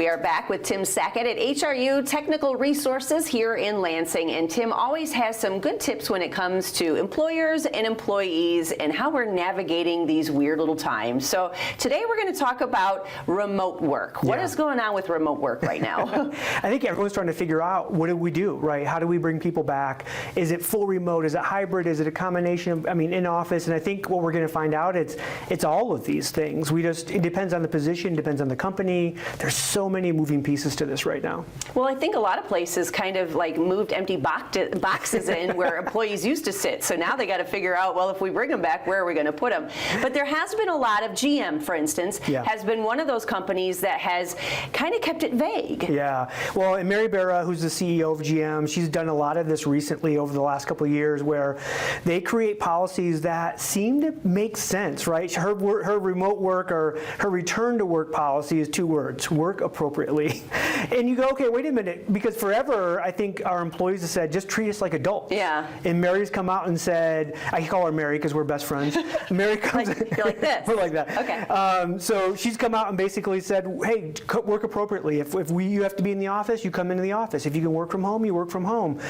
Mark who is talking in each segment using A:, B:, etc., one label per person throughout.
A: We are back with Tim Sackett at HRU Technical Resources here in Lansing, and Tim always has some good tips when it comes to employers and employees and how we're navigating these weird little times. So today we're going to talk about remote work. What is going on with remote work right now?
B: I think everyone's trying to figure out, what do we do, right? How do we bring people back? Is it full remote? Is it hybrid? Is it a combination of, in office? And I think what we're going to find out, it's all of these things. It depends on the position, depends on the company. There's so many moving pieces to this right now.
A: Well, I think a lot of places kind of like moved empty boxes in where employees used to sit. So now they got to figure out, well, if we bring them back, where are we going to put them? But there has been a lot of GM, for instance, has been one of those companies that has kind of kept it vague.
B: Yeah. Well, and Mary Barra, who's the CEO of GM, she's done a lot of this recently over the last couple of years where they create policies that seem to make sense, right? Her remote work or her return to work policy is 2 words: work appropriately. And you go, okay, wait a minute, because forever I think our employees have said, just treat us like adults. Yeah. And Mary's come out and said, I call her Mary because we're best friends. Mary comes
A: you're like this.
B: We're like that.
A: Okay.
B: So she's come out and basically said, hey, work appropriately. If you have to be in the office, you come into the office. If you can work from home, you work from home.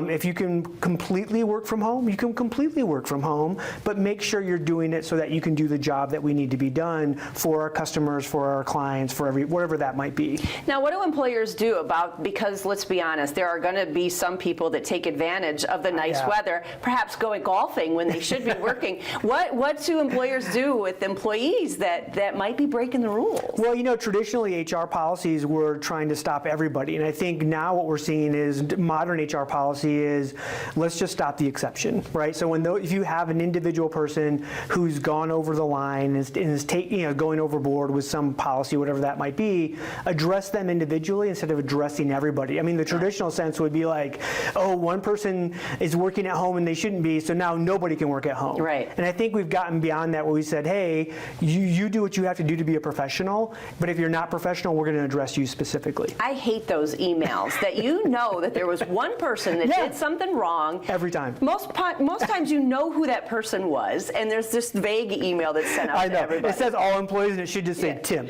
B: If you can completely work from home, you can completely work from home, but make sure you're doing it so that you can do the job that we need to be done for our customers, for our clients, for whatever that might be.
A: Now, what do employers do about, because let's be honest, there are going to be some people that take advantage of the nice weather, perhaps going golfing when they should be working. What do employers do with employees that might be breaking the rules?
B: Well, traditionally HR policies were trying to stop everybody, and I think now what we're seeing is modern HR policy is, let's just stop the exception, right? So if you have an individual person who's gone over the line and is going overboard with some policy, whatever that might be, address them individually instead of addressing everybody. The traditional sense would be like, oh, one person is working at home and they shouldn't be, so now nobody can work at home.
A: Right.
B: And I think we've gotten beyond that where we said, hey, you do what you have to do to be a professional, but if you're not professional, we're going to address you specifically.
A: I hate those emails that that there was one person that did something wrong.
B: Every time.
A: Most times you know who that person was, and there's this vague email that's sent out to everybody.
B: It says all employees, and it should just say Tim.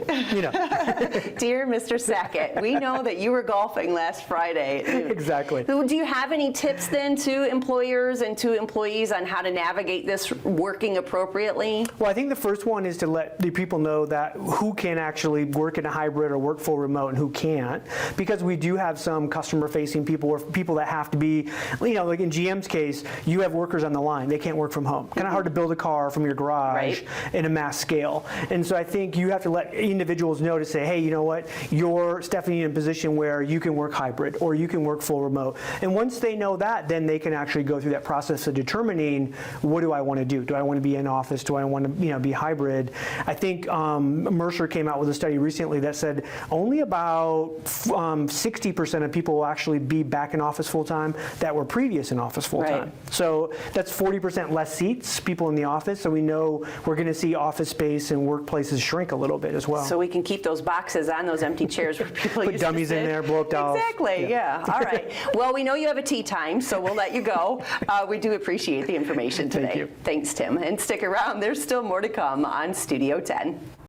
A: Dear Mr. Sackett, we know that you were golfing last Friday.
B: Exactly.
A: So do you have any tips then to employers and to employees on how to navigate this working appropriately?
B: Well, I think the first one is to let the people know that who can actually work in a hybrid or work full remote and who can't, because we do have some customer-facing people or people that have to be, like in GM's case, you have workers on the line. They can't work from home. Kind of hard to build a car from your garage in a mass scale. And so I think you have to let individuals know to say, hey, you know what, you're Stephanie in a position where you can work hybrid or you can work full remote. And once they know that, then they can actually go through that process of determining, what do I want to do? Do I want to be in office? Do I want to be hybrid? I think Mercer came out with a study recently that said only about 60% of people will actually be back in office full-time that were previous in office full-time. Right. So that's 40% less seats, people in the office, so we know we're going to see office space and workplaces shrink a little bit as well.
A: So we can keep those boxes on those empty chairs where people
B: put dummies in there, blow up dolls.
A: Exactly, yeah. All right. Well, we know you have a tea time, so we'll let you go. We do appreciate the information today.
B: Thank you.
A: Thanks, Tim. And stick around, there's still more to come on Studio 10.